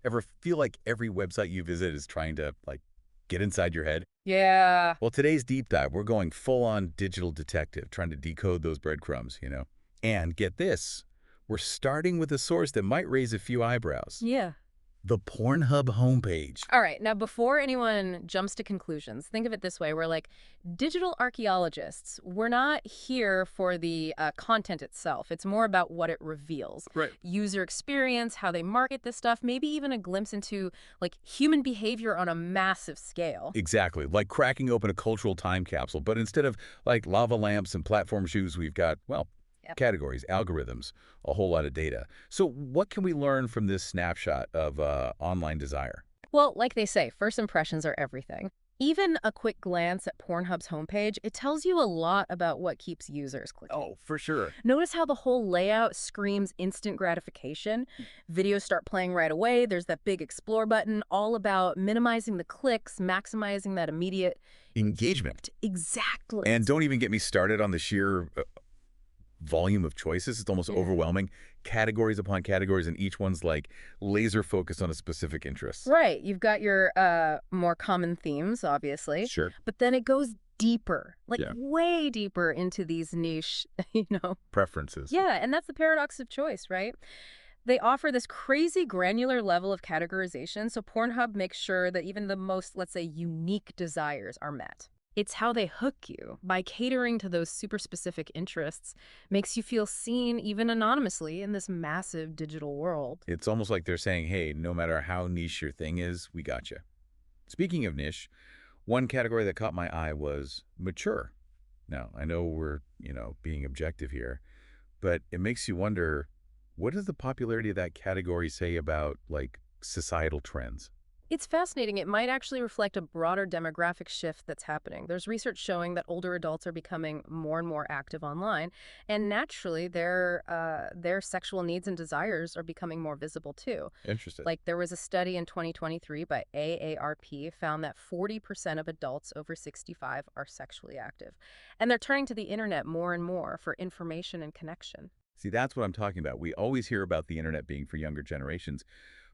Ever feel like every website you visit is trying to, like, get inside your head? Yeah. Well, today's deep dive, we're going full-on digital detective, trying to decode those breadcrumbs. And get this, we're starting with a source that might raise a few eyebrows. Yeah. The PornHub homepage. All right. Now, before anyone jumps to conclusions, think of it this way. We're like digital archaeologists. We're not here for the content itself. It's more about what it reveals. Right. User experience, how they market this stuff, maybe even a glimpse into like human behavior on a massive scale. Exactly, like cracking open a cultural time capsule, but instead of, like, lava lamps and platform shoes, we've got, well, Yep. categories, algorithms, a whole lot of data. So what can we learn from this snapshot of online desire? Well, like they say, first impressions are everything. Even a quick glance at Pornhub's homepage, it tells you a lot about what keeps users clicking. Oh, for sure. Notice how the whole layout screams instant gratification. Videos start playing right away. There's that big explore button, all about minimizing the clicks, maximizing that immediate Engagement. exactly. And don't even get me started on the sheer volume of choices. It's almost Yeah. overwhelming. Categories upon categories, and each one's like laser focused on a specific interest. Right. You've got your more common themes, obviously, Sure. but then it goes deeper, like Yeah. way deeper into these niche, you know. Preferences. Yeah, and that's the paradox of choice, right? They offer this crazy granular level of categorization, so Pornhub makes sure that even the most, let's say, unique desires are met. It's how they hook you. By catering to those super specific interests, makes you feel seen even anonymously in this massive digital world. It's almost like they're saying, hey, no matter how niche your thing is, we got you. Speaking of niche, one category that caught my eye was mature. Now, I know we're being objective here, but it makes you wonder, what does the popularity of that category say about, like, societal trends? It's fascinating. It might actually reflect a broader demographic shift that's happening. There's research showing that older adults are becoming more and more active online, and naturally, their sexual needs and desires are becoming more visible too. Interesting. Like there was a study in 2023 by AARP found that 40% of adults over 65 are sexually active, and they're turning to the internet more and more for information and connection. See, that's what I'm talking about. We always hear about the internet being for younger generations,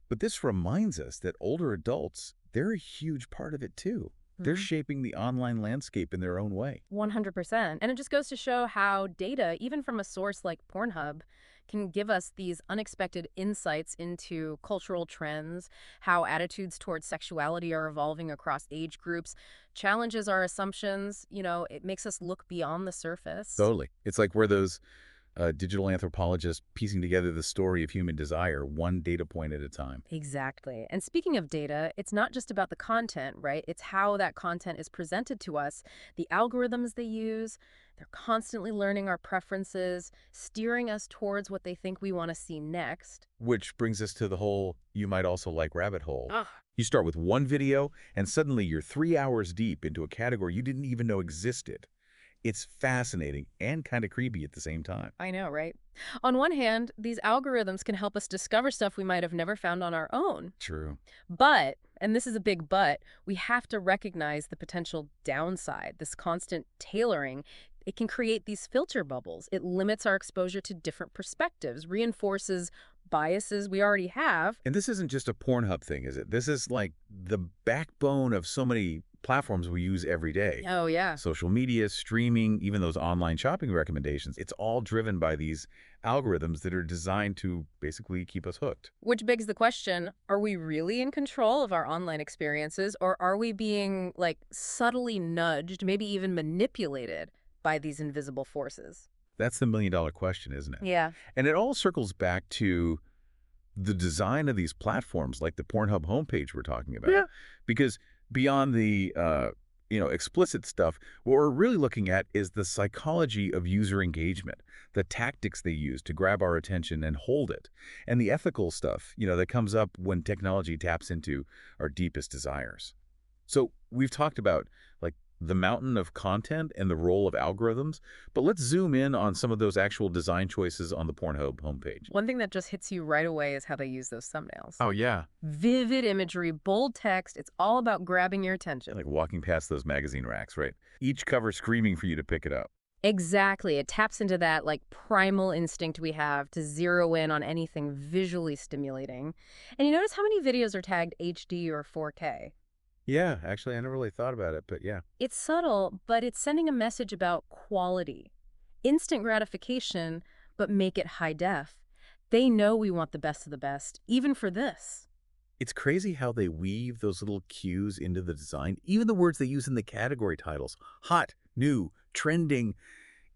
but this reminds us that older adults, they're a huge part of it too. They're shaping the online landscape in their own way. 100%. And it just goes to show how data, even from a source like Pornhub, can give us these unexpected insights into cultural trends, how attitudes towards sexuality are evolving across age groups, challenges our assumptions. It makes us look beyond the surface. Totally. It's like we're those digital anthropologists piecing together the story of human desire, one data point at a time. Exactly. And speaking of data, it's not just about the content, right? It's how that content is presented to us, the algorithms they use. They're constantly learning our preferences, steering us towards what they think we want to see next. Which brings us to the whole you might also like rabbit hole. Ugh. You start with one video, and suddenly you're 3 hours deep into a category you didn't even know existed. It's fascinating and kind of creepy at the same time. I know, right? On one hand, these algorithms can help us discover stuff we might have never found on our own. True. But, and this is a big but, we have to recognize the potential downside, this constant tailoring. It can create these filter bubbles. It limits our exposure to different perspectives, reinforces biases we already have. And this isn't just a Pornhub thing, is it? This is like the backbone of so many platforms we use every day. Oh, yeah. Social media, streaming, even those online shopping recommendations. It's all driven by these algorithms that are designed to basically keep us hooked. Which begs the question, are we really in control of our online experiences, or are we being, like, subtly nudged, maybe even manipulated by these invisible forces? That's the million-dollar question, isn't it? Yeah. And it all circles back to the design of these platforms, like the Pornhub homepage we're talking about. Yeah. Because beyond the explicit stuff, what we're really looking at is the psychology of user engagement, the tactics they use to grab our attention and hold it, and the ethical stuff, that comes up when technology taps into our deepest desires. So we've talked about, like, the mountain of content and the role of algorithms, but let's zoom in on some of those actual design choices on the Pornhub homepage. One thing that just hits you right away is how they use those thumbnails. Oh, yeah. Vivid imagery, bold text. It's all about grabbing your attention. Like walking past those magazine racks, right? Each cover screaming for you to pick it up. Exactly. It taps into that like primal instinct we have to zero in on anything visually stimulating. And you notice how many videos are tagged HD or 4K? Yeah, actually, I never really thought about it, but yeah. It's subtle, but it's sending a message about quality. Instant gratification, but make it high def. They know we want the best of the best, even for this. It's crazy how they weave those little cues into the design, even the words they use in the category titles. Hot, new, trending.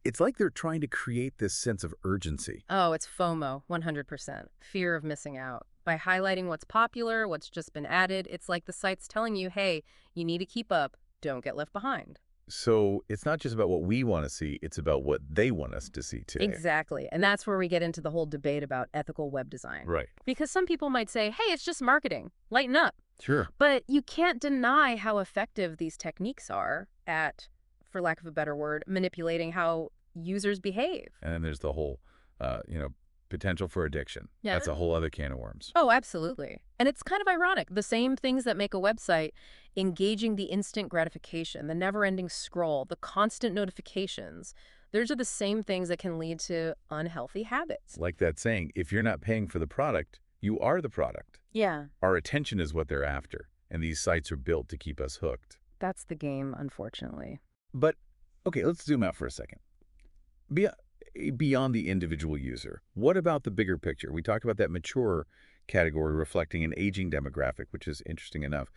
It's like they're trying to create this sense of urgency. Oh, it's FOMO, 100%. Fear of missing out. By highlighting what's popular, what's just been added, it's like the site's telling you, hey, you need to keep up, don't get left behind. So it's not just about what we want to see, it's about what they want us to see too. Exactly. And that's where we get into the whole debate about ethical web design. Right. Because some people might say, hey, it's just marketing, lighten up. Sure. But you can't deny how effective these techniques are at, for lack of a better word, manipulating how users behave. And then there's the whole, potential for addiction. Yeah. That's a whole other can of worms. Oh, absolutely. And it's kind of ironic. The same things that make a website engaging, the instant gratification, the never-ending scroll, the constant notifications, those are the same things that can lead to unhealthy habits. Like that saying, if you're not paying for the product, you are the product. Yeah, Our attention is what they're after, and these sites are built to keep us hooked. that's the game, unfortunately. But, okay, let's zoom out for a second. Be Beyond the individual user, what about the bigger picture? We talked about that mature category reflecting an aging demographic, which is interesting enough.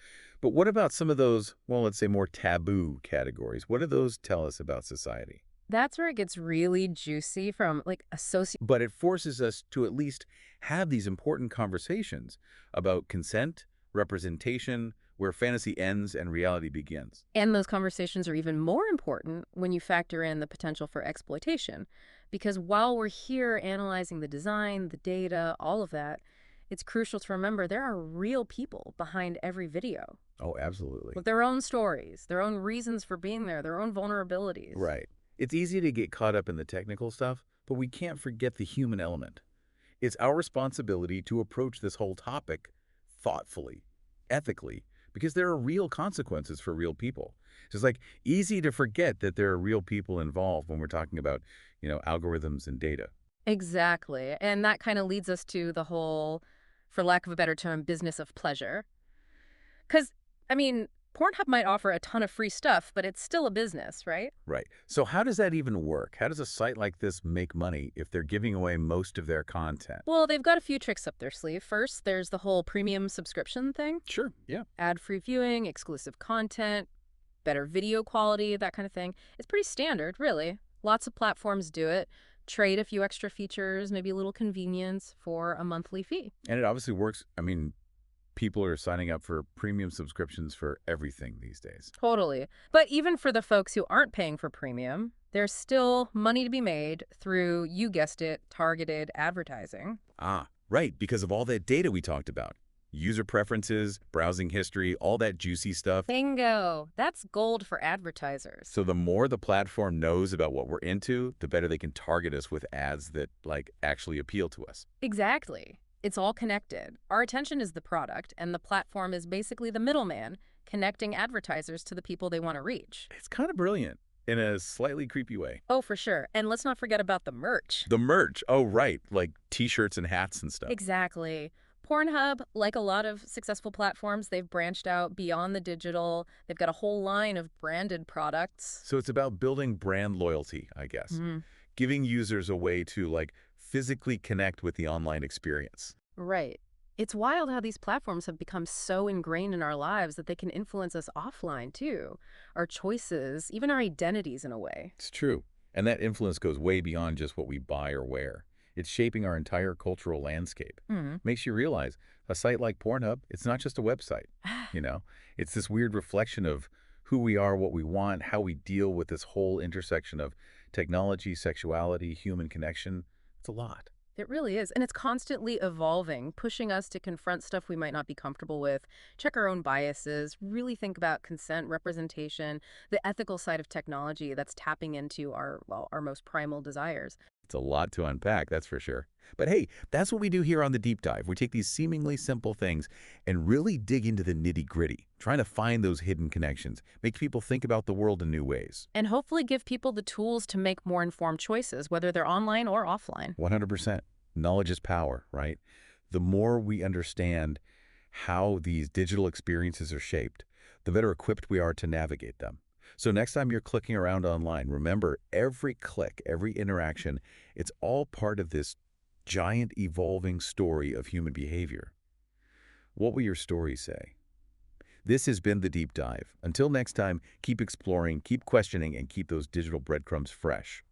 But what about some of those, well, let's say more taboo categories? What do those tell us about society? That's where it gets really juicy from like a But it forces us to at least have these important conversations about consent, representation, where fantasy ends and reality begins. And those conversations are even more important when you factor in the potential for exploitation. Because while we're here analyzing the design, the data, all of that, it's crucial to remember there are real people behind every video Oh, absolutely. with their own stories, their own reasons for being there, their own vulnerabilities. Right. It's easy to get caught up in the technical stuff, but we can't forget the human element. It's our responsibility to approach this whole topic thoughtfully, ethically, because there are real consequences for real people. So it's like easy to forget that there are real people involved when we're talking about, algorithms and data. Exactly. And that kind of leads us to the whole, for lack of a better term, business of pleasure. Because, I mean, Pornhub might offer a ton of free stuff, but it's still a business, right? Right. So how does that even work? How does a site like this make money if they're giving away most of their content? Well, they've got a few tricks up their sleeve. First, there's the whole premium subscription thing. Sure. Yeah. Ad-free viewing, exclusive content, better video quality, that kind of thing. It's pretty standard, really. Lots of platforms do it. Trade a few extra features, maybe a little convenience for a monthly fee. And it obviously works. I mean, people are signing up for premium subscriptions for everything these days. Totally. But even for the folks who aren't paying for premium, there's still money to be made through, you guessed it, targeted advertising. Ah, right, because of all that data we talked about. User preferences, browsing history, all that juicy stuff. Bingo! That's gold for advertisers. So the more the platform knows about what we're into, the better they can target us with ads that, actually appeal to us. Exactly. It's all connected. Our attention is the product, and the platform is basically the middleman, connecting advertisers to the people they want to reach. It's kind of brilliant in a slightly creepy way. Oh, for sure. And let's not forget about the merch. The merch. Oh, right. Like T-shirts and hats and stuff. Exactly. Pornhub, like a lot of successful platforms, they've branched out beyond the digital. They've got a whole line of branded products. So it's about building brand loyalty, I guess. Giving users a way to, physically connect with the online experience. Right. It's wild how these platforms have become so ingrained in our lives that they can influence us offline, too. Our choices, even our identities in a way. It's true. And that influence goes way beyond just what we buy or wear. It's shaping our entire cultural landscape. Makes you realize a site like Pornhub, it's not just a website, It's this weird reflection of who we are, what we want, how we deal with this whole intersection of technology, sexuality, human connection. It's a lot. It really is. And it's constantly evolving, pushing us to confront stuff we might not be comfortable with, check our own biases, really think about consent, representation, the ethical side of technology that's tapping into our most primal desires. It's a lot to unpack, that's for sure. But hey, that's what we do here on the deep dive. We take these seemingly simple things and really dig into the nitty-gritty, trying to find those hidden connections, make people think about the world in new ways. And hopefully give people the tools to make more informed choices, whether they're online or offline. 100%. Knowledge is power, right? The more we understand how these digital experiences are shaped, the better equipped we are to navigate them. So next time you're clicking around online, remember every click, every interaction, it's all part of this giant evolving story of human behavior. What will your story say? This has been The Deep Dive. Until next time, keep exploring, keep questioning, and keep those digital breadcrumbs fresh.